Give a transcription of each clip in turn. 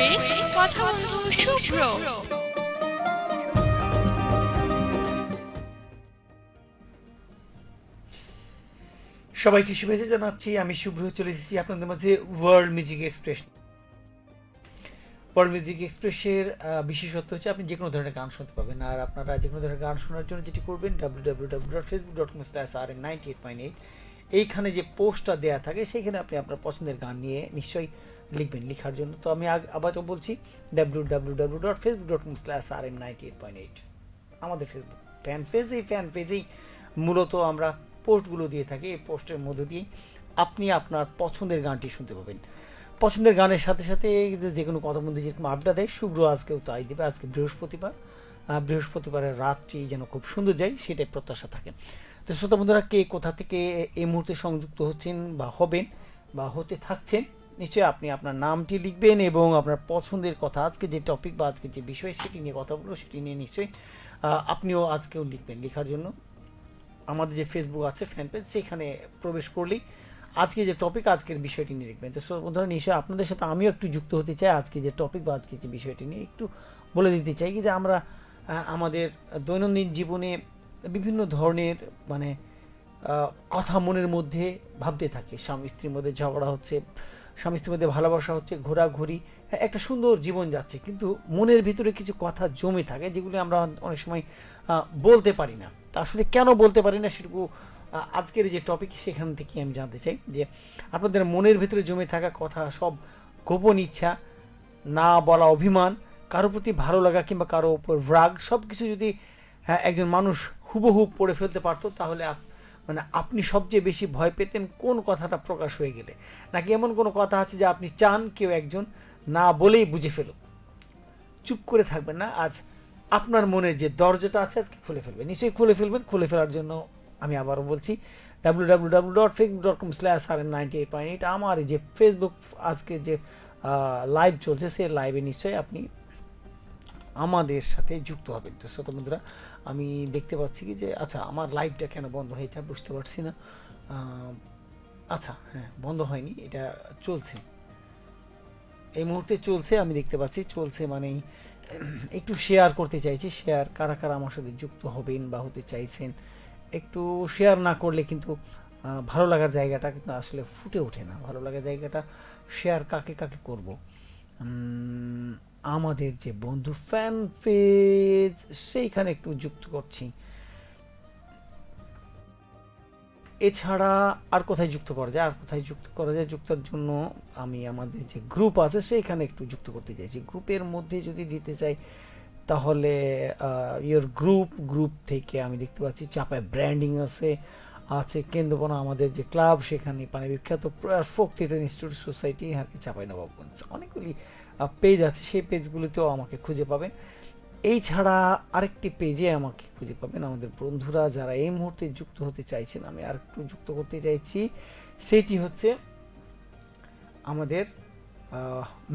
হয়ে কথা বলবো শুভ্র। সবাইকে শুভেচ্ছা জানাচ্ছি। আমি শুভ্র চলে এসেছি আপনাদের মাঝে world music express. World music এক্সপ্রেসের বিশেষত্ব হচ্ছে আপনি যে কোনো ধরনের গান শুনতে পাবেন। আর আপনারা যে কোনো ধরনের গান শোনার জন্য যেটি করবেন www.facebook.com/rn98.8 এইখানে যে পোস্টটা দেওয়া থাকে সেইখানে আপনি আপনার পছন্দের গান নিয়ে নিশ্চয়ই লিখবেন। লেখার জন্য তো আমি আবারও বলছি www.facebook.com/rn98.8 আমাদের ফেসবুক ফ্যান পেজ। এই ফ্যান পেজেই মূলত আমরা পোস্টগুলো দিয়ে থাকি। এই পোস্টের মধ্য দিয়েই আপনি আপনার পছন্দের গানটি শুনতে পাবেন। পছন্দের গানের সাথে সাথে যে কোনো কথা বন্ধু যেরকম আড্ডা দেয়, শুভ্র আজকেও তাই দেবে। আজকে বৃহস্পতিবার, বৃহস্পতিবারের রাতটি যেন খুব সুন্দর যায় সেটাই প্রত্যাশা থাকে। তো শ্রোতা বন্ধুরা, কে কোথা থেকে এই মুহূর্তে সংযুক্ত হচ্ছেন বা হবেন বা হতে থাকছেন, নিশ্চয়ই আপনি আপনার নামটি লিখবেন এবং আপনার পছন্দের কথা, আজকে যে টপিক বা আজকে যে বিষয় সেটি নিয়ে কথা বলবো সেটি নিয়ে নিশ্চয়ই আপনিও আজকেও লিখবেন। লেখার জন্য আমাদের যে ফেসবুক আছে ফ্যান পেজ, সেখানে প্রবেশ করলেই আজকে যে টপিক আজকের বিষয়টি নিয়ে লিখবেন। তো বন্ধুরা, নিশ্চয়ই আপনাদের সাথে আমিও একটু যুক্ত হতে চাই আজকে যে টপিক বা আজকে যে বিষয়টি নিয়ে একটু বলে দিতে চাই কি যে আমরা আমাদের দৈনন্দিন জীবনে বিভিন্ন ধরনের মানে কথা মনের মধ্যে ভাবতে থাকি। স্বামী স্ত্রীর মধ্যে ঝগড়া হচ্ছে, স্বামী স্ত্রীর মধ্যে ভালোবাসা হচ্ছে, ঘোরাঘুরি, একটা সুন্দর জীবন যাচ্ছে, কিন্তু মনের ভিতরে কিছু কথা জমে থাকে যেগুলি আমরা অনেক সময় বলতে পারি না। তা আসলে কেন বলতে পারি না সেটুকু আজকের যে টপিক সেখান থেকে আমি জানতে চাই যে আপনাদের মনের ভিতরে জমে থাকা কথা, সব গোপন ইচ্ছা, না বলা অভিমান, কারো প্রতি ভালো লাগা কিংবা কারো উপর রাগ, সব কিছু যদি একজন মানুষ হুবহু পড়ে ফেলতে পারতো, তাহলে মানে আপনি সবচেয়ে বেশি ভয় পেতেন কোন কথাটা প্রকাশ হয়ে গেলে? নাকি এমন কোনো কথা আছে যে আপনি চান কেউ একজন না বলেই বুঝে ফেলুক? চুপ করে থাকবেন না, আজ আপনার মনের যে দরজাটা আছে আজকে খুলে ফেলবেন। নিশ্চয়ই খুলে ফেলবেন। খুলে ফেলার জন্য আমি আবারও বলছি www.facebook.com/rn98.8 আমার যে ফেসবুক আজকে যে লাইভ চলছে সেই লাইভে নিশ্চয়ই আপনি আমাদের সাথে যুক্ত হবেন। তো শ্রোতা বন্ধুরা, আমি দেখতে পাচ্ছি কি যে আচ্ছা আমার লাইভটা কেন বন্ধ হয়েছে বুঝতে পারছি না। আচ্ছা, হ্যাঁ, বন্ধ হয়নি, এটা চলছে, এই মুহূর্তে চলছে, আমি দেখতে পাচ্ছি চলছে। মানেই একটু শেয়ার করতে চাইছি। শেয়ার কারা কারা আমার সাথে যুক্ত হবেন বা হতে চাইছেন, একটু শেয়ার না করলে কিন্তু ভালো লাগার জায়গাটা কিন্তু আসলে ফুটে ওঠে না। ভালো লাগার জায়গাটা শেয়ার কাকে কাকে করব? আমাদের যে বন্ধু ফ্যান পেজ সেইখানে একটু যুক্ত করছি। এছাড়া আর কোথায় যুক্ত করা যায়, আর কোথায় যুক্ত করা যায়? যুক্তর জন্য আমি আমাদের যে গ্রুপ আছে সেইখানে একটু যুক্ত করতে চাইছি। গ্রুপের মধ্যে যদি দিতে চাই তাহলে ইয়োর গ্রুপ থেকে আমি দেখতে পাচ্ছি চাপায় ব্র্যান্ডিং আছে, আছে কেন্দ্রপনা আমাদের যে ক্লাব, সেখানে মানে বিখ্যাত ফোক থিয়েটার ইনস্টিটিউট সোসাইটি আর কি চাপাই নবাবগঞ্জ, অনেকগুলি পেজ আছে। সেই পেজগুলিতেও আমাকে খুঁজে পাবেন। এই ছাড়া আরেকটি পেজে আমাকে খুঁজে পাবেন আমাদের বন্ধুরা যারা এই মুহূর্তে যুক্ত হতে চাইছেন। আমি আর একটু যুক্ত করতে চাইছি, সেটি হচ্ছে আমাদের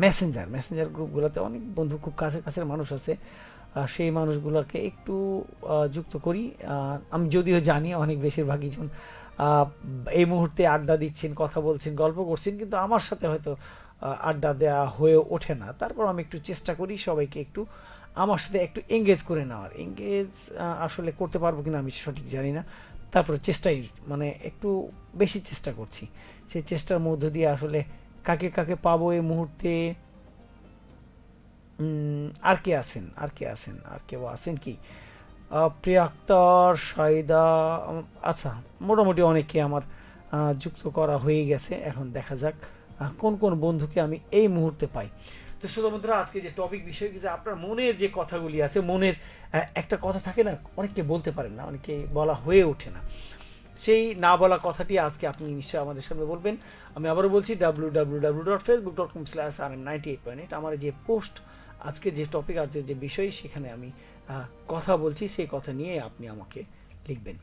মেসেঞ্জার গ্রুপগুলোতে অনেক বন্ধু, খুব কাছের কাছের মানুষ আছে। সেই মানুষগুলোকে একটু যুক্ত করি। আমি যদিও জানি অনেক বেশিরভাগই জন এই মুহূর্তে আড্ডা দিচ্ছেন, কথা বলছেন, গল্প করছেন, কিন্তু আমার সাথে হয়তো আড্ডা দেওয়া হয়ে ওঠে না। তারপর আমি একটু চেষ্টা করি সবাইকে একটু আমার সাথে একটু এঙ্গেজ করে নেওয়ার। এঙ্গেজ আসলে করতে পারবো কিনা আমি সঠিক জানি না। তারপরে চেষ্টাই মানে একটু বেশি চেষ্টা করছি। সেই চেষ্টার মধ্য দিয়ে আসলে কাকে কাকে পাবো এই মুহূর্তে। আর কে আছেন, আর কেউ আছেন কি? প্রিয়া আক্তার, শাহিদা, আচ্ছা, মোটামুটি অনেকে আমার যুক্ত করা হয়ে গেছে। এখন দেখা যাক কোন কোন বন্ধুকে আমি এই মুহূর্তে পাই। তো শ্রোতা বন্ধুরা, আজকে যে টপিক বিষয় যে আপনার মনের যে কথাগুলি আছে, মনের একটা কথা থাকে না, অনেকে বলতে পারেন না, অনেকে বলা হয়ে ওঠে না। সেই না বলা কথাটি আজকে আপনি নিশ্চয়ই আমাদের সামনে বলবেন। আমি আবারও বলছি www.facebook.com/rn98.8 আমার যে পোস্ট, আজকে যে টপিক, আজকে যে বিষয়, সেখানে আমি কথা বলছি, সেই কথা নিয়ে আপনি আমাকে লিখবেন।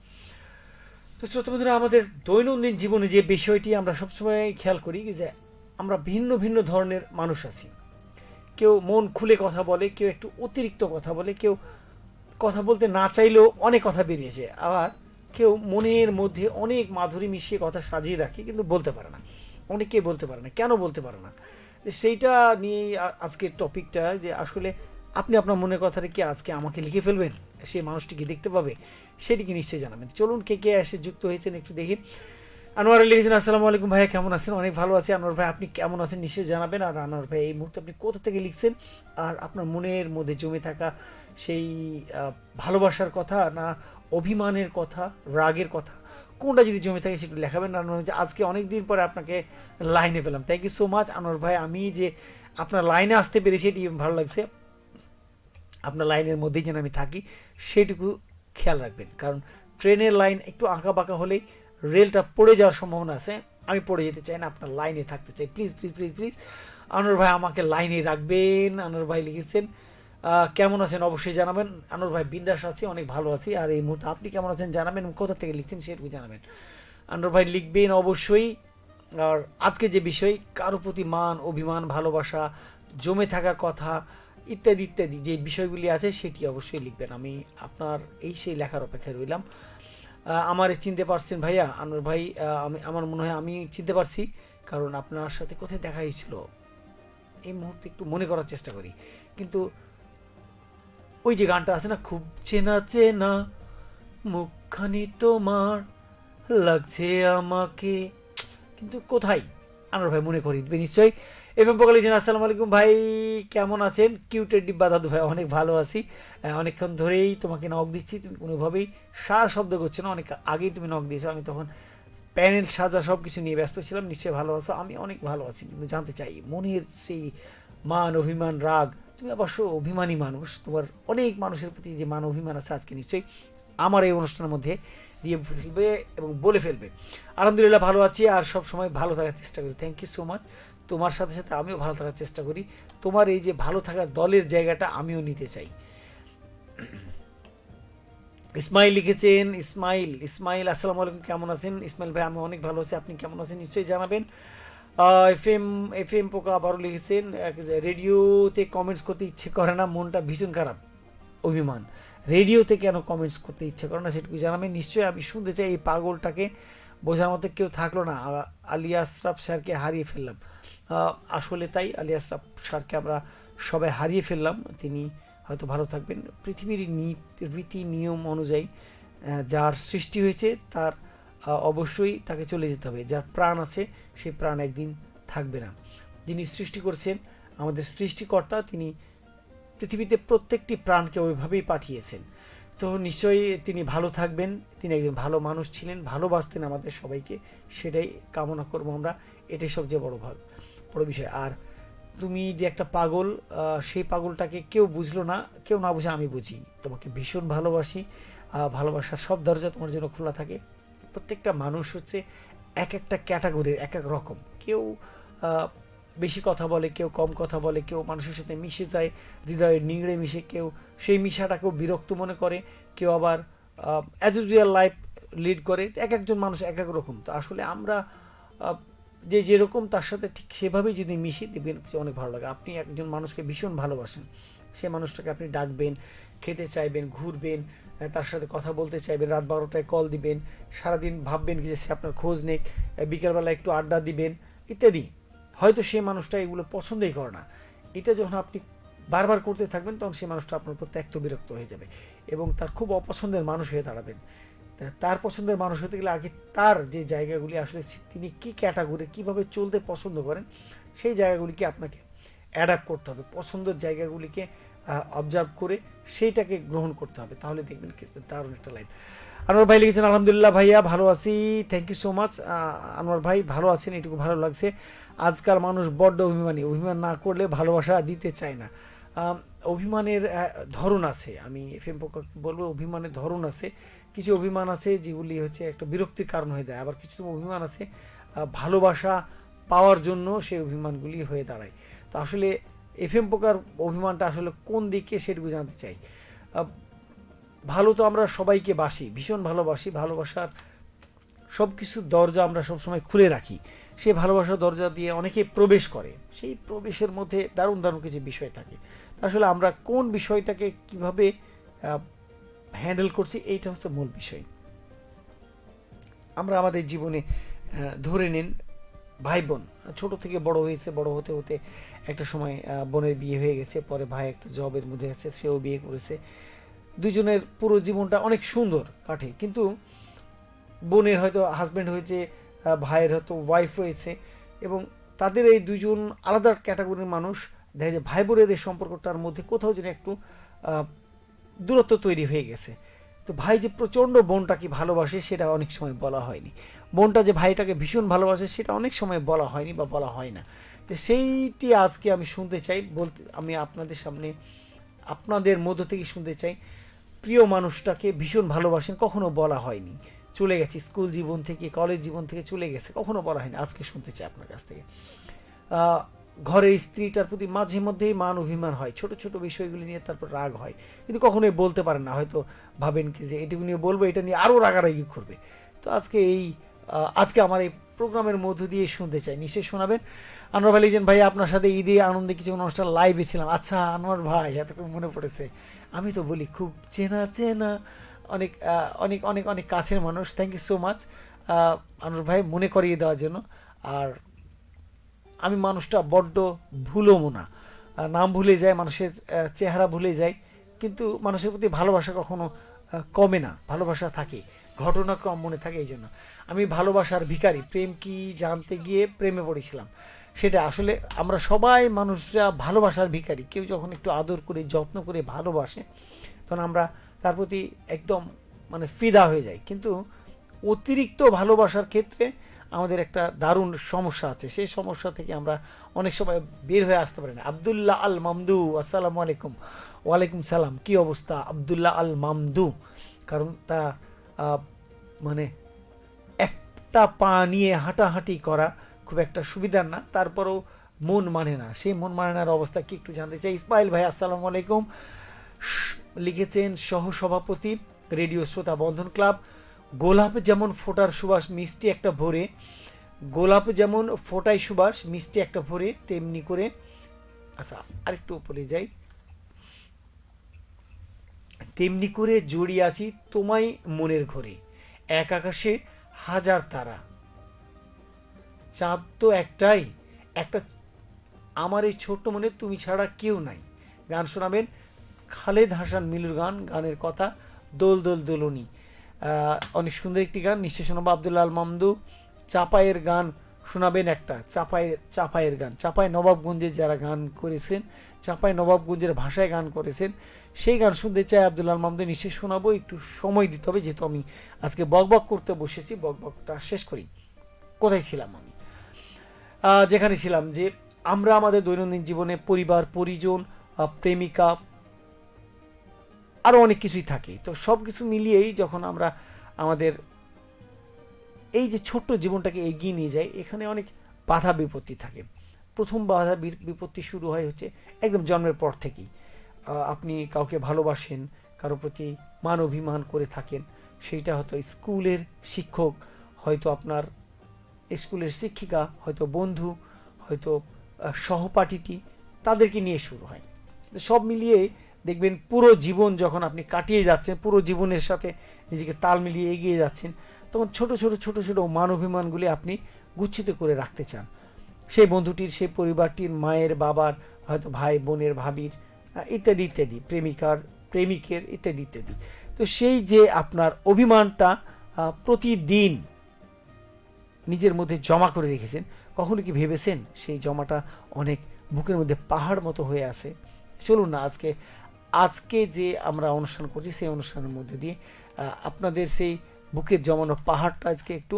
তো শ্রোতা বন্ধুরা, আমাদের দৈনন্দিন জীবনে যে বিষয়টি আমরা সবসময় খেয়াল করি যে আমরা ভিন্ন ভিন্ন ধরনের মানুষ আছি। কেউ মন খুলে কথা বলে, কেউ একটু অতিরিক্ত কথা বলে, কেউ কথা বলতে না চাইলেও অনেক কথা বেরিয়েছে, আবার কেউ মনের মধ্যে অনেক মাধুরী মিশিয়ে কথা সাজিয়ে রাখে কিন্তু বলতে পারে না। অনেকেই বলতে পারে না, কেন বলতে পারে না? সেইটা নিয়ে আজকের টপিকটা, যে আসলে আপনি আপনার মনের কথাটা কি আজকে আমাকে লিখে ফেলবেন, সেই মানুষটিকে দেখতে পাবে, সেটিকে নিশ্চয়ই জানাবেন। চলুন কে কে এসে যুক্ত হয়েছেন একটু দেখি। আনোয়ার লিখেছেন, আসসালামু আলাইকুম ভাইয়া, কেমন আছেন? অনেক ভালো আছি আনোয়ার ভাই, আপনি কেমন আছেন নিশ্চয়ই জানাবেন। আর আনোয়ার ভাই, এই মুহূর্তে আপনি কোথা থেকে লিখছেন, আর আপনার মনের মধ্যে জমে থাকা সেই ভালোবাসার কথা না অভিমানের কথা, রাগের কথা, কোনটা যদি জমে থাকে সেটা লেখাবেন। আনোয়ার ভাই, আজকে অনেক দিন পরে আপনাকে লাইনে পেলাম, thank you so much Anwar ভাই। আমি যে আপনার লাইনে আসতে পেরেছি এটি ভালো লাগছে। আপনার লাইনের মধ্যেই যেন আমি থাকি সেটুকু খেয়াল রাখবেন, কারণ ট্রেনের লাইন একটু আঁকা বাঁকা হলেই রেলটা পড়ে যাওয়ার সম্ভাবনা আছে। আমি পড়ে যেতে চাই না, আপনার লাইনে থাকতে চাই। Please please please please Anwar ভাই, আমাকে লাইনে রাখবেন। আনোয়ার ভাই লিখেছেন, কেমন আছেন অবশ্যই জানাবেন। আনোয়ার ভাই, বিন্দাস আছি, অনেক ভালো আছি। আর এই মুহূর্তে আপনি কেমন আছেন জানাবেন, কোথা থেকে লিখছেন সেটুকু জানাবেন। আনোয়ার ভাই লিখবেন অবশ্যই। আর আজকে যে বিষয়, কারো প্রতি মান অভিমান ভালোবাসা জমে থাকা কথা ইত্যাদি ইত্যাদি যে বিষয়গুলি আছে সেটি অবশ্যই লিখবেন। আমি আপনার এই সেই লেখার অপেক্ষায় রইলাম। আমার চিনতে পারছেন ভাইয়া আনোয়ার ভাই? আমার মনে হয় আমি চিনতে পারছি, কারণ আপনার সাথে কোথায় দেখা হয়েছিল এই মুহূর্তে একটু মনে করার চেষ্টা করি। কিন্তু ওই যে গানটা আছে না, খুব চেনা চেনা মুখখানি তোমার লাগছে আমাকে, কিন্তু কোথায়? আনোয়ার ভাই মনে করিয়ে দিবে নিশ্চয়ই। এবং বলে লিখছেন, আসসালামু আলাইকুম ভাই, কেমন আছেন? কিউটের ডিব্বা দাদু ভাই, অনেক ভালো আছি। অনেকক্ষণ ধরেই তোমাকে নক দিচ্ছি, তুমি কোনোভাবেই সারা শব্দ করছো না। অনেক আগেই তুমি নক দিয়েছো, আমি তখন প্যানেল সাজা সব কিছু নিয়ে ব্যস্ত ছিলাম। নিশ্চয়ই ভালো আছো? আমি অনেক ভালো আছি। কিন্তু জানতে চাই মনের সেই মান অভিমান রাগ, তুমি অবশ্য অভিমানী মানুষ, তোমার অনেক মানুষের প্রতি যে মান অভিমান আছে আজকে নিশ্চয়ই আমার এই অনুষ্ঠানের মধ্যে দিয়ে ফেলবে এবং বলে ফেলবে। আলহামদুলিল্লাহ ভালো আছি, আর সব সময় ভালো থাকার চেষ্টা করি। Thank you so much. তোমার সাথে সাথে আমিও ভালো থাকার চেষ্টা করি। তোমার এই যে ভালো থাকার দলের জায়গাটা আমিও নিতে চাই। ইসমাইল লিখেছেন, ইসমাইল ইসমাইল আসসালামু আলাইকুম, কেমন আছেন? ইসমাইল ভাই, আমি অনেক ভালো আছি, আপনি কেমন আছেন নিশ্চয়ই জানাবেন। এফ এম পোকা আবারও লিখেছেন, রেডিওতে কমেন্টস করতে ইচ্ছে করে না, মনটা ভীষণ খারাপ। অভিমান, রেডিওতে কেন কমেন্টস করতে ইচ্ছে করে না সেটুকু জানাবেন নিশ্চয়ই। আমি শুনতে চাই, এই পাগলটাকে বোঝার মতো কেউ থাকলো না, আলিয়া আশরাফ স্যারকে হারিয়ে ফেললাম। আসলে তাই, আলিয়া আশরাফ স্যারকে আমরা সবাই হারিয়ে ফেললাম। তিনি হয়তো ভালো থাকবেন। পৃথিবীর রীতি নিয়ম অনুযায়ী যার সৃষ্টি হয়েছে তার অবশ্যই তাকে চলে যেতে হবে। যার প্রাণ আছে সেই প্রাণ একদিন থাকবে না। যিনি সৃষ্টি করছেন, আমাদের সৃষ্টিকর্তা, তিনি পৃথিবীতে প্রত্যেকটি প্রাণকে ওইভাবেই পাঠিয়েছেন। তো নিশ্চয়ই তিনি ভালো থাকবেন। তিনি একজন ভালো মানুষ ছিলেন, ভালোবাসতেন আমাদের সবাইকে, সেটাই কামনা করবো আমরা। এটাই সবচেয়ে বড় বিষয়। আর তুমি যে একটা পাগল, সেই পাগলটাকে কেউ বুঝলো না, কেউ না বুঝে আমি বুঝি। তোমাকে ভীষণ ভালোবাসি, ভালোবাসার সব দরজা তোমার জন্য খোলা থাকে। প্রত্যেকটা মানুষ হচ্ছে এক একটা ক্যাটাগরির, এক এক রকম। কেউ বেশি কথা বলে, কেউ কম কথা বলে, কেউ মানুষের সাথে মিশে যায় হৃদয়ে নিংড়ে মিশে, কেউ সেই মিশাটাকেও বিরক্ত মনে করে, কেউ আবার অ্যাজ ইউজুয়াল লাইফ লিড করে। এক একজন মানুষ এক এক রকম। তো আসলে আমরা যে যেরকম তার সাথে ঠিক সেভাবেই যদি মিশি, দেখবেন অনেক ভালো লাগে। আপনি একজন মানুষকে ভীষণ ভালোবাসেন, সে মানুষটাকে আপনি ডাকবেন, খেতে চাইবেন, ঘুরবেন, তার সাথে কথা বলতে চাইবেন, রাত 12টায় কল দিবেন, সারাদিন ভাববেন কি যে সে আপনার খোঁজ নেই, বিকেলবেলা একটু আড্ডা দিবেন ইত্যাদি। হয়তো সেই মানুষটা এগুলো পছন্দই করে না। এটা যখন আপনি বারবার করতে থাকবেন, তখন সেই মানুষটা আপনার উপর ত্যক্ত বিরক্ত হয়ে যাবে এবং তার খুব অপছন্দের মানুষ হয়ে দাঁড়াবেন। তার পছন্দের মানুষ হতে গেলে আগে তার যে জায়গাগুলি আসলে তিনি কী ক্যাটাগরি, কীভাবে চলতে পছন্দ করেন, সেই জায়গাগুলিকে আপনাকে অ্যাডাপ্ট করতে হবে। পছন্দের জায়গাগুলিকে অবজার্ভ করে সেইটাকে গ্রহণ করতে হবে, তাহলে দেখবেন দারুণ একটা লাইফ। আনোয়ার ভাই লিখেছেন, আলহামদুলিল্লাহ ভাইয়া ভালো আছি, thank you so much. Anwar ভাই ভালো আছেন, এটুকু ভালো লাগছে। আজকাল মানুষ বড্ড অভিমানী, অভিমান না করলে ভালোবাসা দিতে চায় না। অভিমানের ধরন আছে, আমি এফএম বলবো অভিমানের ধরন আছে। কিছু অভিমান আছে যেগুলি হচ্ছে একটা বিরক্তির কারণ হয়ে দাঁড়ায়, আবার কিছু অভিমান আছে ভালোবাসা পাওয়ার জন্য সেই অভিমানগুলি হয়ে দাঁড়ায়। তো আসলে এফএম পোকার অভিমানটা আসলে কোন দিকে সেটুকু জানতে চাই। ভালো তো আমরা সবাইকে বাসি, ভীষণ ভালোবাসি, ভালোবাসার সব কিছুর দরজা আমরা সবসময় খুলে রাখি। সেই ভালোবাসার দরজা দিয়ে অনেকে প্রবেশ করে, সেই প্রবেশের মধ্যে দারুণ দারুণ কিছু বিষয় থাকে। আসলে আমরা কোন বিষয়টাকে কিভাবে হ্যান্ডেল করছি, এইটা হচ্ছে মূল বিষয়। আমরা আমাদের জীবনে ধরে নিন ভাই বোন ছোট থেকে বড় হয়েছে, বড় হতে হতে একটা সময় বোনের বিয়ে হয়ে গেছে, পরে ভাই একটা জবের মধ্যে আছে, সেও বিয়ে করেছে। দুজনের পুরো জীবনটা অনেক সুন্দর কাটে, কিন্তু বোনের হয়তো হাজব্যান্ড হয়েছে, ভাইয়ের হয়তো ওয়াইফ হয়েছে, এবং তাদের এই দুজন আলাদা ক্যাটাগরির মানুষ। দেখা যায় ভাই বোনের এই সম্পর্কটার মধ্যে কোথাও যেন একটু আহ, দূরত্ব তৈরি হয়ে গেছে। তো ভাই যে প্রচণ্ড বোনটাকে ভালোবাসে সেটা অনেক সময় বলা হয়নি, বোনটা যে ভাইটাকে ভীষণ ভালোবাসে সেটা অনেক সময় বলা হয়নি বা বলা হয় না। তো সেইটি আজকে আমি শুনতে চাই, বলতে আমি আপনাদের সামনে আপনাদের মধ্য থেকে শুনতে চাই। প্রিয় মানুষটাকে ভীষণ ভালোবাসেন, কখনো বলা হয়নি, চলে গেছে স্কুল জীবন থেকে, কলেজ জীবন থেকে চলে গেছে, কখনো বলা হয়নি, আজকে শুনতে চাই আপনার কাছ থেকে। ঘরের স্ত্রীটার প্রতি মাঝে মধ্যেই মান অভিমান হয়, ছোট ছোট বিষয়গুলি নিয়ে তারপর রাগ হয়, কিন্তু কখনোই বলতে পারেন না, হয়তো ভাবেন কি যে এটুকু নিয়ে বলবো, এটা নিয়ে আরও রাগারাগি করবে। তো আজকে আমার এই প্রোগ্রামের মধ্য দিয়ে শুনতে চাই, নিশ্চয়ই শোনাবেন। আনোয়ার ভাই লিজেন ভাই, আপনার সাথে ঈদে আনন্দে কিছু অনুষ্ঠান লাইভে ছিলাম। আচ্ছা আনোয়ার ভাই, এতক্ষণ মনে পড়েছে, আমি তো বলি খুব চেনা চেনা, অনেক অনেক অনেক অনেক কাছের মানুষ। Thank you so much Anwar ভাই মনে করিয়ে দেওয়ার জন্য। আর আমি মানুষটা বড্ড ভুলও না, নাম ভুলে যায়, মানুষের চেহারা ভুলে যায়, কিন্তু মানুষের প্রতি ভালোবাসা কখনো কমে না, ভালোবাসা থাকে, ঘটনাক্রম মনে থাকে। এই জন্য আমি ভালোবাসার ভিখারি, প্রেম কি জানতে গিয়ে প্রেমে পড়েছিলাম। সেটা আসলে আমরা সবাই মানুষরা ভালোবাসার ভিখারি। কেউ যখন একটু আদর করে যত্ন করে ভালোবাসে তখন আমরা তার প্রতি একদম মানে ফিদা হয়ে যাই, কিন্তু অতিরিক্ত ভালোবাসার ক্ষেত্রে আমাদের একটা দারুণ সমস্যা আছে, সেই সমস্যা থেকে আমরা অনেক সময় বের হয়ে আসতে পারি না। আবদুল্লাহ আল মামদু, আসসালামু আলাইকুম। ওয়ালাইকুম সালাম, কি অবস্থা আবদুল্লাহ আল মামদু? কারণ তা মানে একটা পা নিয়ে হাঁটাহাঁটি করা খুব একটা সুবিধার না, তারপরেও মন মানে না, সেই মন মানে নার অবস্থা কি একটু জানতে চাই। ইসমাইল ভাই আসসালামু আলাইকুম লিখেছেন, সহসভাপতি রেডিও শ্রোতা বন্ধন ক্লাব। গোলাপ যেমন ফোটার সুবাস মিষ্টি একটা ভরে, গোলাপ যেমন ফোটায় সুবাস মিষ্টি একটা ভরে, তেমনি করে, আচ্ছা আরেকটু উপরে যাই, তেমনি করে জড়িয়ে আছি তোমায় মনের ঘরে, এক আকাশে হাজার তারা, চাঁদ তো একটাই, একটা আমার এই ছোট্ট মনে তুমি ছাড়া কেউ নাই। গান শোনাবেন খালেদ হাসান মিলুর গান, গানের কথা দোল দোল দোলনি। অনেক সুন্দর একটি গান, নিশ্চয় শোনাবো। আবদুল্লাহ আল মামদু চাপায়ের গান শোনাবেন একটা, চাপায়ের গান, চাপাই নবাবগঞ্জে যারা গান করেছেন, চাপাই নবাবগঞ্জের ভাষায় গান করেছেন, সেই গান শুনতে চাই আবদুল্লাহ আল মামদু, নিশ্চয়ই শোনাবো। একটু সময় দিতে হবে, যেহেতু আমি আজকে বকবক করতে বসেছি, বকবকটা শেষ করি। কোথায় ছিলাম আমি? যেখানে ছিলাম যে আমরা আমাদের দৈনন্দিন জীবনে পরিবার পরিজন, প্রেমিকা, আরও অনেক কিছুই থাকে। তো সব কিছু মিলিয়েই যখন আমরা আমাদের এই যে ছোট্ট জীবনটাকে এগিয়ে নিয়ে যাই, এখানে অনেক বাধা বিপত্তি থাকে। প্রথম বাধা বিপত্তি শুরু হয় হচ্ছে একদম জন্মের পর থেকেই। আপনি কাউকে ভালোবাসেন, কারো প্রতি মান অভিমান করে থাকেন, সেইটা হয়তো স্কুলের শিক্ষক, হয়তো আপনার স্কুলের শিক্ষিকা, হয়তো বন্ধু, হয়তো সহপাঠীটি, তাদেরকে নিয়ে শুরু হয়। সব মিলিয়ে দেখবেন পুরো জীবন যখন আপনি কাটিয়ে যাচ্ছেন, পুরো জীবনের সাথে নিজেকে তাল মিলিয়ে এগিয়ে যাচ্ছেন, তখন ছোট ছোট ছোট ছোট মান অভিমানগুলি আপনি গুচ্ছিত করে রাখতে চান। সেই বন্ধুটির, সেই পরিবারটির, মায়ের, বাবার, হয়তো ভাই বোনের, ভাবির, ইত্যাদি ইত্যাদি, প্রেমিকার, প্রেমিকের, ইত্যাদি ইত্যাদি। তো সেই যে আপনার অভিমানটা প্রতিদিন নিজের মধ্যে জমা করে রেখেছেন, কখনো কি ভেবেছেন সেই জমাটা অনেক বুকের মধ্যে পাহাড় মতো হয়ে আছে? চলুন না আজকে যে আমরা অনুষ্ঠান করছি সেই অনুষ্ঠানের মধ্যে দিয়ে আপনাদের সেই বুকের জমানো পাহাড়টা আজকে একটু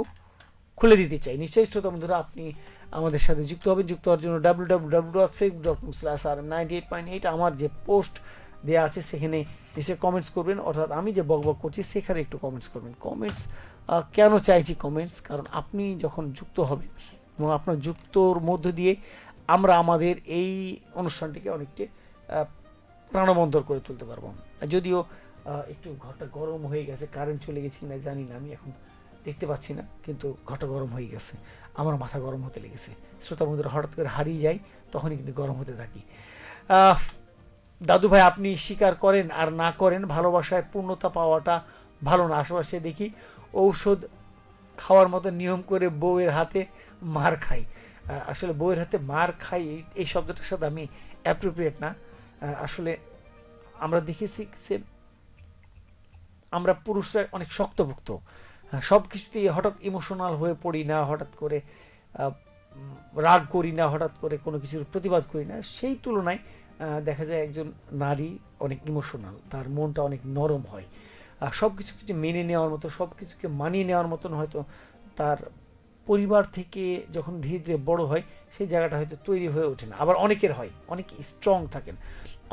খুলে দিতে চাই। নিশ্চয়ই শ্রোতা বন্ধুরা, আপনি আমাদের সাথে যুক্ত হবেন। যুক্ত হওয়ার জন্য www.facebook.com/r98.8 আমার যে পোস্ট দেওয়া আছে সেখানে এসে কমেন্টস করবেন, অর্থাৎ আমি যে বকবক করছি সেখানে একটু কমেন্টস করবেন। কমেন্টস কেন চাইছি কমেন্টস? কারণ আপনি যখন যুক্ত হবেন এবং আপনার যুক্তর মধ্য দিয়ে আমরা আমাদের এই অনুষ্ঠানটিকে অনেকটা প্রাণবন্তর করে তুলতে পারবো। যদিও একটু ঘরটা গরম হয়ে গেছে, কারেন্ট চলে গেছে কিনা জানি না, আমি এখন দেখতে পাচ্ছি না, কিন্তু ঘরটা গরম হয়ে গেছে, আমার মাথা গরম হতে লেগেছে। শ্রোতা বন্ধুরা, হঠাৎ করে হারিয়ে যায়, তখনই কিন্তু গরম হতে থাকি। দাদু ভাই, আপনি স্বীকার করেন আর না করেন ভালোবাসায় পূর্ণতা পাওয়াটা ভালো না। আশেপাশে দেখি ঔষধ খাওয়ার মতো নিয়ম করে বউয়ের হাতে মার খাই। আসলে বউয়ের হাতে মার খাই এই শব্দটার সাথে আমি অ্যাপ্রোপ্রিয়েট না। আসলে আমরা দেখেছি যে আমরা পুরুষরা অনেক শক্তভুক্ত, সব কিছুতেই হঠাৎ ইমোশনাল হয়ে পড়ি না, হঠাৎ করে রাগ করি না, হঠাৎ করে কোনো কিছুর প্রতিবাদ করি না। সেই তুলনায় দেখা যায় একজন নারী অনেক ইমোশনাল, তার মনটা অনেক নরম হয়, সব কিছুকে মেনে নেওয়ার মতো, সব কিছুকে মানিয়ে নেওয়ার মতন হয়তো তার পরিবার থেকে যখন ধীরে ধীরে বড় হয় সেই জায়গাটা হয়তো তৈরি হয়ে ওঠে না। আবার অনেকের হয়, অনেকে স্ট্রং থাকেন,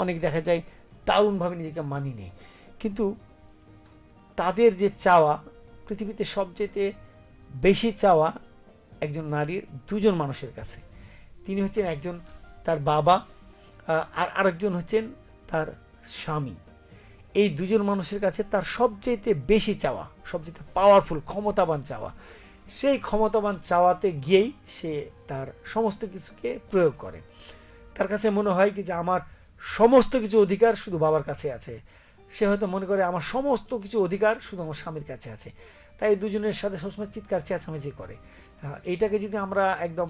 অনেক দেখা যায় দারুণভাবে নিজেকে মানিয়ে নেয়, কিন্তু তাদের যে চাওয়া, পৃথিবীতে সবচেয়ে বেশি চাওয়া একজন নারীর দুজন মানুষের কাছে। তিনি হচ্ছেন একজন তার বাবা, আর আরেকজন হচ্ছেন তার স্বামী। এই দুজন মানুষের কাছে তার সবচেয়ে বেশি চাওয়া, সবচেয়ে পাওয়ারফুল ক্ষমতাবান চাওয়া। সেই ক্ষমতাবান চাওয়াতে গিয়েই সে তার সমস্ত কিছুকে প্রয়োগ করে। তার কাছে মনে হয় কি যে আমার সমস্ত কিছু অধিকার শুধু বাবার কাছে আছে। সে হয়তো মনে করে আমার সমস্ত কিছু অধিকার শুধু আমার স্বামীর কাছে আছে। তাই দুজনের সাথে সবসময় চিৎকার চেঁচামেচি করে। এইটাকে যদি আমরা একদম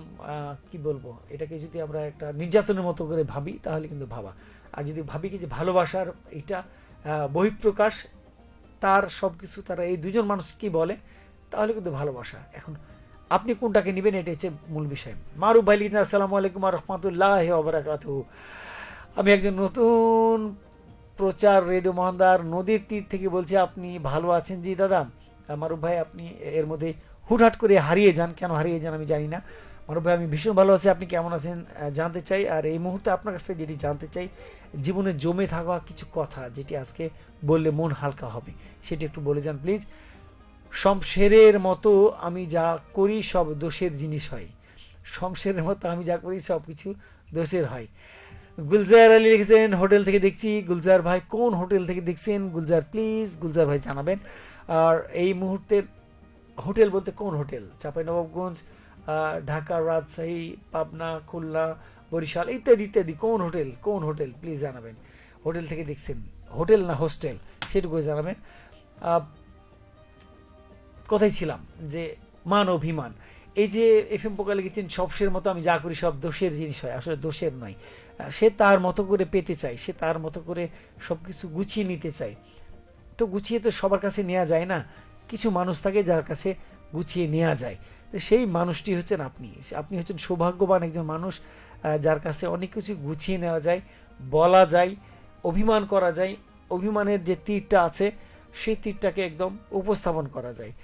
কি বলবো, এটাকে যদি আমরা একটা নির্যাতনের মতো করে ভাবি তাহলে কিন্তু ভাবা। আর যদি ভাবি কি যে ভালোবাসার এটা বহিঃপ্রকাশ, তার সব কিছু তারা এই দুজন মানুষ কি বলে, তাহলে কিন্তু ভালোবাসা। এখন আপনি কোনটাকে নেবেন, এটা হচ্ছে মূল বিষয়। মারুফ ভাই লিখেন, আসসালামু আলাইকুম ওয়া রাহমাতুল্লাহি ওয়া বারাকাতুহু। আমি একজন নতুন প্রচার রেডিও মহানদার নদীর তীর থেকে বলছি, আপনি ভালো আছেন? জি দাদা। মারুফ ভাই, আপনি এর মধ্যে হুটহাট করে হারিয়ে যান, কেন হারিয়ে যান আমি জানি না। মারুফ ভাই, আমি ভীষণ ভালো আছি, আপনি কেমন আছেন জানতে চাই। আর এই মুহূর্তে আপনার কাছ থেকে যেটি জানতে চাই, জীবনে জমে থাকা কিছু কথা যেটি আজকে বললে মন হালকা হবে, সেটি একটু বলে যান প্লিজ। শমশেরের মতো আমি যা করি সব দোষের জিনিস হয়, শমশেরের মতো আমি যা করি সব কিছু দোষের হয়। গুলজার আলী লিখেছেন, হোটেল থেকে দেখছি। গুলজার ভাই, কোন হোটেল থেকে দেখছেন গুলজার? প্লিজ গুলজার ভাই জানাবেন। আর এই মুহূর্তে হোটেল বলতে কোন হোটেল? চাঁপাইনবাবগঞ্জ, ঢাকা, রাজশাহী, পাবনা, খুলনা, বরিশাল ইত্যাদি ইত্যাদি, কোন হোটেল, কোন হোটেল প্লিজ জানাবেন। হোটেল থেকে দেখছেন, হোটেল না হোস্টেল, সেটুকু জানাবেন। কোথায় ছিলাম, যে মান অভিমান, এই যে এফ এম পোকা লিখেছেন সবশের মতো আমি যা করি সব দোষের জিনিস হয়, আসলে দোষের নয়। সে তার মতো করে পেতে চায়, সে তার মতো করে সব কিছু গুছিয়ে নিতে চায়। তো গুছিয়ে তো সবার কাছে নেওয়া যায় না, কিছু মানুষ থাকে যার কাছে গুছিয়ে নেওয়া যায়। তো সেই মানুষটি হচ্ছেন আপনি। আপনি হচ্ছেন সৌভাগ্যবান একজন মানুষ, যার কাছে অনেক কিছু গুছিয়ে নেওয়া যায়, বলা যায়, অভিমান করা যায়। অভিমানের যে তীরটা আছে সেই তীরটাকে একদম উপস্থাপন করা যায়।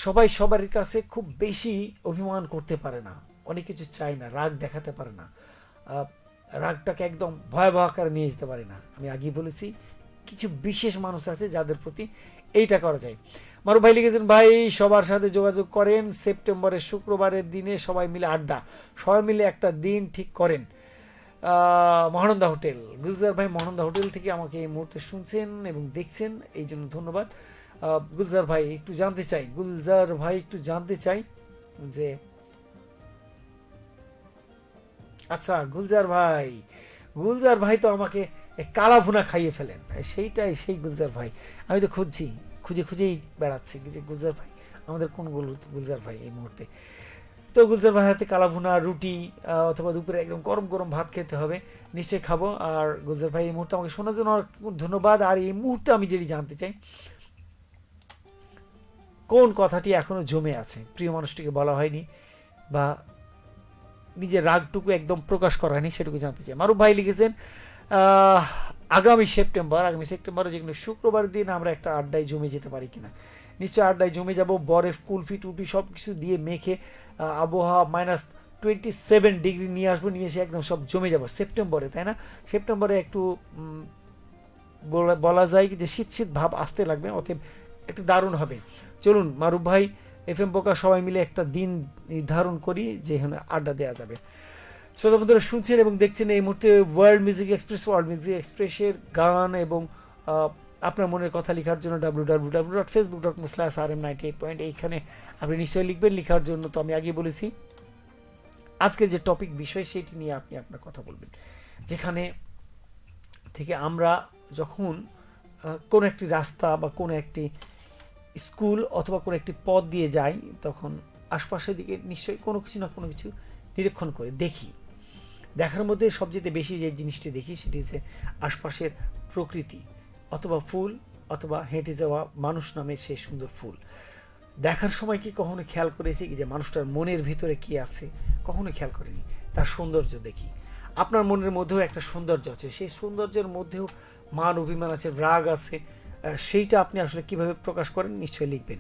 সবাই সবার কাছে খুব বেশি অভিমান করতে পারে না, অনেক কিছু চায় না, রাগ দেখাতে পারে না, রাগটাকে একদম ভয়াবহ আকারে নিয়ে যেতে পারে না। আমি আগেই বলেছি কিছু বিশেষ মানুষ আছে যাদের প্রতি এইটা করা যায়। মারুফ ভাই লিখেছেন, ভাই সবার সাথে যোগাযোগ করেন, সেপ্টেম্বরের শুক্রবারের দিনে সবাই মিলে আড্ডা, সবাই মিলে একটা দিন ঠিক করেন। মহানন্দা হোটেল, গুলজার ভাই মহানন্দা হোটেল থেকে আমাকে এই মুহূর্তে শুনছেন এবং দেখছেন, এই জন্য ধন্যবাদ। গুলজার ভাই একটু জানতে চাই, গুলজার ভাই একটু জানতে চাই যে আচ্ছা গুলজার ভাই, গুলজার ভাই তো আমাকে কালা ভুনা খাইয়ে ফেলেন, সেইটাই সেই গুলজার ভাই। আমি তো খুঁজছি, খুঁজে খুঁজেই বেড়াচ্ছি যে গুলজার ভাই আমাদের কোন গুলজার ভাই এই মুহূর্তে। তো গুলজার ভাই হাতে কালা ভুনা, রুটি, অথবা দুপুরে একদম গরম গরম ভাত খেতে হবে, নিশ্চয়ই খাবো। আর গুলজার ভাই এই মুহূর্তে আমাকে শোনার জন্য ধন্যবাদ। আর এই মুহূর্তে আমি যেটি জানতে চাই, কোন কথাটি এখনো জমে আছে, প্রিয় মানুষটিকে বলা হয়নি বা নিজের রাগটুকু একদম প্রকাশ করা হয়নি, সেটুকু জানতে চাই। মারুফ ভাই লিখেছেন, আগামী সেপ্টেম্বরে যেগুলো শুক্রবার দিন আমরা একটা আড্ডায় জমে যেতে পারি কিনা। নিশ্চয়ই আড্ডায় জমে যাব, বরফ কুলফি টুলফি সব কিছু দিয়ে মেখে, আবহাওয়া -27 ডিগ্রি নিয়ে আসবো, নিয়ে এসে একদম সব জমে যাব সেপ্টেম্বরে, তাই না? সেপ্টেম্বরে একটু বলা যায় যে শীত শীত ভাব আসতে লাগবে, অতএব একটু দারুণ হবে। চলুন মারুফ ভাই, এফ এম পোকা সবাই মিলে একটা দিন নির্ধারণ করি যেখানে আড্ডা দেওয়া যাবে। শ্রোতা বন্ধুরা, শুনছেন এবং দেখছেন এই মুহূর্তে ওয়ার্ল্ড মিউজিক এক্সপ্রেসের গান এবং আপনার মনের কথা লেখার জন্য www.facebook.com/rm98.8 এইখানে আপনি নিশ্চয়ই লিখবেন। লেখার জন্য তো আমি আগে বলেছি আজকের যে টপিক বিষয় সেটি নিয়ে আপনি আপনার কথা বলবেন, যেখানে থেকে আমরা যখন কোনো একটি রাস্তা বা কোনো একটি স্কুল অথবা কোনো একটি পথ দিয়ে যাই, তখন আশপাশের দিকে নিশ্চয়ই কোনো কিছু না কোনো কিছু নিরীক্ষণ করে দেখি। দেখার মধ্যে সবচেয়ে বেশি যে জিনিসটি দেখি সেটি হচ্ছে আশপাশের প্রকৃতি, অথবা ফুল, অথবা হেঁটে যাওয়া মানুষ নামের সেই সুন্দর ফুল। দেখার সময় কি কখনো খেয়াল করেছি কি যে মানুষটার মনের ভিতরে কি আছে? কখনো খেয়াল করিনি। তার সৌন্দর্য দেখি। আপনার মনের মধ্যেও একটা সৌন্দর্য আছে, সেই সৌন্দর্যের মধ্যেও মান অভিমান আছে, রাগ আছে। সেইটা আপনি আসলে কিভাবে প্রকাশ করেন নিশ্চয়ই লিখবেন।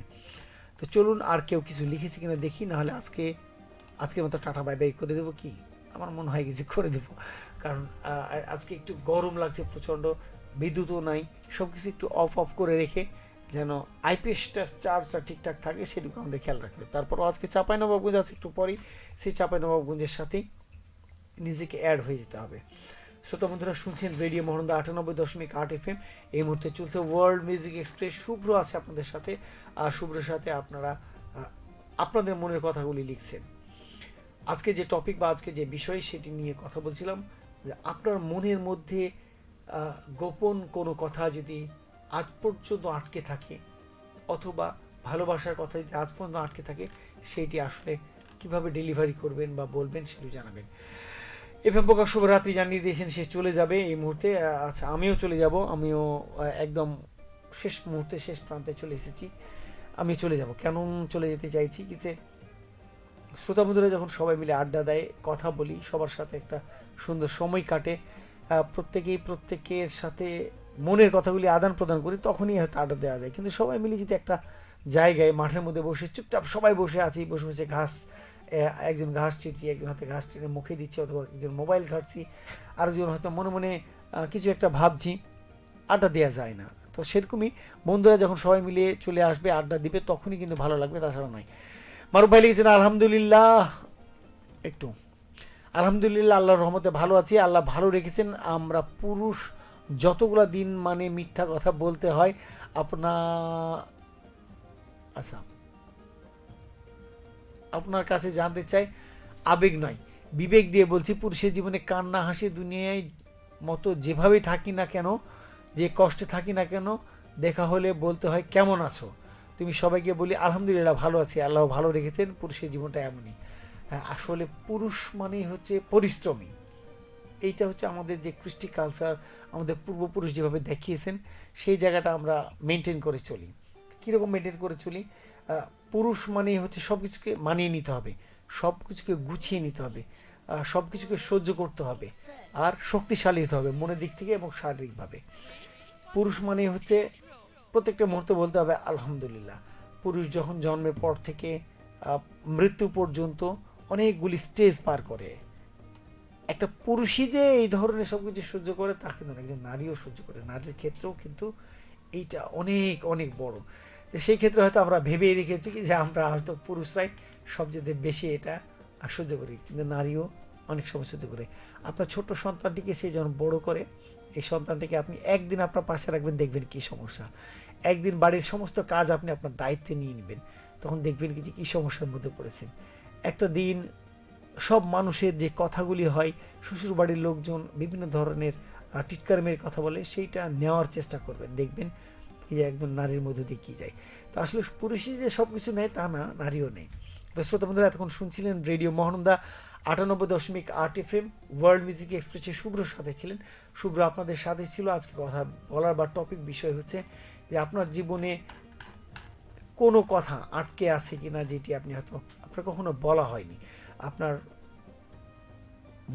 তো চলুন, আর কেউ কিছু লিখেছে কিনা দেখি, নাহলে আজকের মতো টাটা বাই বাই করে দেবো কি? আমার মনে হয় কিছু করে দেবো, কারণ আজকে একটু গরম লাগছে প্রচণ্ড, বিদ্যুৎও নাই, সব কিছু একটু অফ করে রেখে যেন আইপিএসটার চার্জটা ঠিকঠাক থাকে সেটুকু আমাদের খেয়াল রাখবে। তারপরও আজকে চাঁপাইনবাবগঞ্জ আছে একটু পরেই, সেই চাঁপাইনবাবগঞ্জের সাথেই নিজেকে অ্যাড হয়ে যেতে হবে। শ্রোতা বন্ধুরা, শুনছেন রেডিও মহানন্দা 98.8 FM। এই মুহূর্তে চলছে ওয়ার্ল্ড মিউজিক এক্সপ্রেস। শুভ্র আছে আপনাদের সাথে, আর শুভ্রের সাথে আপনারা আপনাদের মনের কথাগুলি লিখছেন। আজকে যে টপিক বা আজকে যে বিষয় সেটি নিয়ে কথা বলছিলাম, যে আপনার মনের মধ্যে গোপন কোনো কথা যদি আজ পর্যন্ত আটকে থাকে, অথবা ভালোবাসার কথা যদি আজ পর্যন্ত আটকে থাকে, সেটি আসলে কিভাবে ডেলিভারি করবেন বা বলবেন সেটি জানাবেন। এফএম প্রকাশ শুভরাত্রি জানিয়ে দিয়েছেন, সে চলে যাবে এই মুহূর্তে। আচ্ছা, আমিও চলে যাব, আমিও একদম শেষ মুহূর্তে শেষ প্রান্তে চলে এসেছি। আমি চলে যাব, কেন চলে যেতে চাইছি কি যে শ্রোতা বন্ধুরা যখন সবাই মিলে আড্ডা দেয়, কথা বলি, সবার সাথে একটা সুন্দর সময় কাটে, প্রত্যেকের সাথে মনের কথাগুলি আদান প্রদান করি, তখনই হয়তো আড্ডা দেওয়া যায়। কিন্তু সবাই মিলে যদি একটা জায়গায় মাঠের মধ্যে বসে চুপচাপ সবাই বসে আছি, বসে বসে ঘাস, একজন ঘাস ছিটছি, একজন হাতে ঘাস টেনে মুখে দিচ্ছে, অথবা একজন মোবাইল ঘাটছি, আরেকজন হয়তো মনে মনে কিছু একটা ভাবছি, আড্ডা দেওয়া যায় না। তো সেরকমই বন্ধুরা যখন সবাই মিলে চলে আসবে, আড্ডা দিবে, তখনই কিন্তু ভালো লাগবে, তাছাড়া নয়। মারুফ ভাই লিখেছেন আলহামদুলিল্লাহ, একটু আলহামদুলিল্লাহ, আল্লাহর রহমতে ভালো আছি, আল্লাহ ভালো রেখেছেন। আমরা পুরুষ যতগুলা দিন মানে মিথ্যা কথা বলতে হয় আচ্ছা, আপনার কাছে জানতে চাই, আবেগ নয় বিবেক দিয়ে বলছি, পুরুষের জীবনে কান্না হাসি দুনিয়ায় মতো যেভাবেই থাকি না কেন, যে কষ্টে থাকি না কেন, দেখা হলে বলতে হয় কেমন আছো তুমি। সবাইকে বলি আলহামদুলিল্লাহ ভালো আছি, আল্লাহ ভালো রেখেছেন। পুরুষের জীবনটা এমনই। আসলে পুরুষ মানেই হচ্ছে পরিশ্রমী। এইটা হচ্ছে আমাদের যে কৃষ্টি কালচার, আমাদের পূর্বপুরুষ যেভাবে দেখিয়েছেন, সেই জায়গাটা আমরা মেনটেন করে চলি। কীরকম মেনটেন করে চলি? পুরুষ মানেই হচ্ছে সব কিছুকে মানিয়ে নিতে হবে, সব কিছুকে গুছিয়ে নিতে হবে, সব কিছুকে সহ্য করতে হবে, আর শক্তিশালী হতে হবে মনের দিক থেকে এবং শারীরিকভাবে। পুরুষ মানেই হচ্ছে প্রত্যেকটা মুহূর্তে বলতে হবে আলহামদুলিল্লাহ। পুরুষ যখন জন্মের পর থেকে মৃত্যু পর্যন্ত অনেকগুলি স্টেজ পার করে। একটা পুরুষই যে এই ধরনের সব কিছু সহ্য করে তা কিন্তু একজন নারীও সহ্য করে, নারীর ক্ষেত্রেও কিন্তু এইটা অনেক অনেক বড়। সেই ক্ষেত্রে হয়তো আমরা ভেবেই রেখেছি কি যে আমরা হয়তো পুরুষরাই সবচেয়ে বেশি এটা সহ্য করি, কিন্তু নারীও অনেক সময় সহ্য করে। আপনার ছোট্ট সন্তানটিকে সে যখন বড় করে, এই সন্তানটিকে আপনি একদিন আপনার পাশে রাখবেন, দেখবেন কি সমস্যা। একদিন বাড়ির সমস্ত কাজ আপনি আপনার দায়িত্বে নিয়ে নেবেন, তখন দেখবেন কি যে কী সমস্যার মধ্যে পড়েছেন। একটা দিন সব মানুষের যে কথাগুলি হয়, শ্বশুর বাড়ির লোকজন বিভিন্ন ধরনের টিটকারমের কথা বলে, সেইটা নেওয়ার চেষ্টা করবেন, দেখবেন এই যে একজন নারীর মধ্যে দিয়ে কী যায়। তো আসলে পুরুষই যে সব কিছু নেয় তা না, নারীও নেই। তো শ্রোতা বন্ধুরা, এতক্ষণ শুনছিলেন radio Mahananda 98.8 FM world music এক্সপ্রেসে শুভ্রর সাথে ছিলেন। শুভ্র আপনাদের সাথে ছিল। আজকে কথা বলার বা টপিক বিষয় হচ্ছে যে আপনার জীবনে কোনো কথা আটকে আছে কিনা, যেটি আপনি হয়তো আপনার কখনো বলা হয়নি, আপনার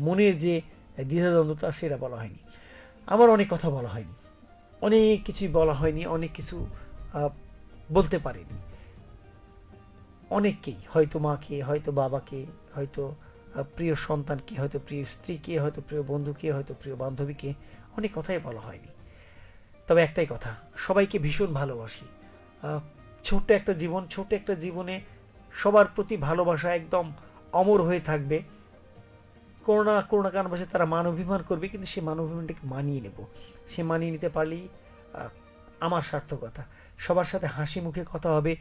মনের যে দ্বিধাদ্বন্দ্বতা সেটা বলা হয়নি। আমার অনেক কথা বলা হয়নি, অনেক কিছুই বলা হয়নি, অনেক কিছু বলতে পারিনি। অনেককেই, হয়তো মাকে, হয়তো বাবাকে, হয়তো প্রিয় সন্তানকে, হয়তো প্রিয় স্ত্রীকে, হয়তো প্রিয় বন্ধুকে, হয়তো প্রিয় বান্ধবীকে, অনেক কথাই বলা হয়নি। তবে একটাই কথা, সবাইকে ভীষণ ভালোবাসি। ছোট্ট একটা জীবন, ছোট্ট একটা জীবনে সবার প্রতি ভালোবাসা একদম অমর হয়ে থাকবে। কোনো না কোনো না কারণবশে তারা মান অভিমান করবে, কিন্তু সেই মান অভিমানটাকে মানিয়ে নেব। সে মানিয়ে নিতে পারলেই আমার সার্থকতা। সবার সাথে হাসি মুখে কথা হবে,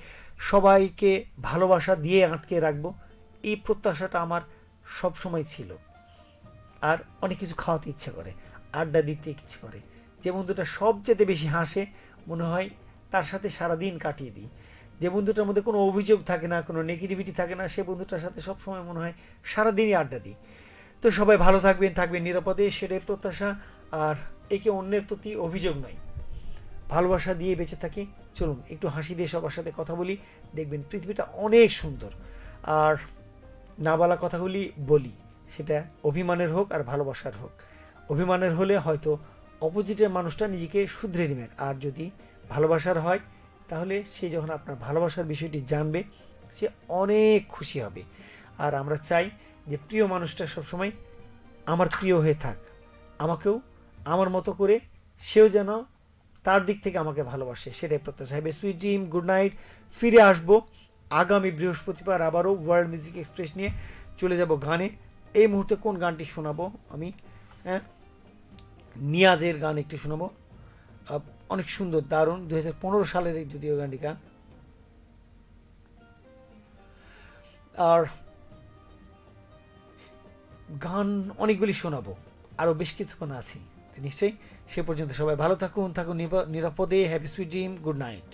সবাইকে ভালোবাসা দিয়ে আটকে রাখবো, এই প্রত্যাশাটা আমার সব সময় ছিল। আর অনেক কিছু খাওয়াতে ইচ্ছে করে, আড্ডা দিতে ইচ্ছে করে। যে বন্ধুটা সবচেয়ে বেশি হাসে, মনে হয় তার সাথে সারাদিন কাটিয়ে দিই। যে বন্ধুটার মধ্যে কোনো অভিযোগ থাকে না, কোনো নেগেটিভিটি থাকে না, সে বন্ধুটার সাথে সবসময় মনে হয় সারাদিনই আড্ডা দিই। তো সবাই ভালো থাকবেন নিরাপদে, সেটাই প্রত্যাশা। আর একে অন্যের প্রতি অভিযোগ নয়, ভালোবাসা দিয়ে বেঁচে থাকি। চলুন একটু হাসি দিয়ে সবার সাথে কথা বলি, দেখবেন পৃথিবীটা অনেক সুন্দর। আর না বলা কথাগুলি বলি, সেটা অভিমানের হোক আর ভালোবাসার হোক। অভিমানের হলে হয়তো অপোজিটের মানুষটা নিজেকে শুধরে নেবেন, আর যদি ভালোবাসার হয় তাহলে সে যখন আপনার ভালোবাসার বিষয়টি জানবে সে অনেক খুশি হবে। আর আমরা চাই যে প্রিয় মানুষটা সবসময় আমার প্রিয় হয়ে থাক, আমাকেও আমার মতো করে সেও যেন তার দিক থেকে আমাকে ভালোবাসে, সেটাই প্রত্যাশা। Have a sweet dream, good night. ফিরে আসবো আগামী বৃহস্পতিবার আবারও ওয়ার্ল্ড মিউজিক এক্সপ্রেস নিয়ে। চলে যাব গানে। এই মুহূর্তে কোন গানটি শোনাবো আমি? হ্যাঁ, নিয়াজের গান একটি শোনাবো, অনেক সুন্দর, দারুণ, 2015 সালের এই যদিও গানটি গান। আর গান অনেকগুলি শোনাবো, আরও বেশ কিছুক্ষণ আছি নিশ্চয়ই। সে পর্যন্ত সবাই ভালো থাকুন নিরাপদে। Happy sweet dream, good night.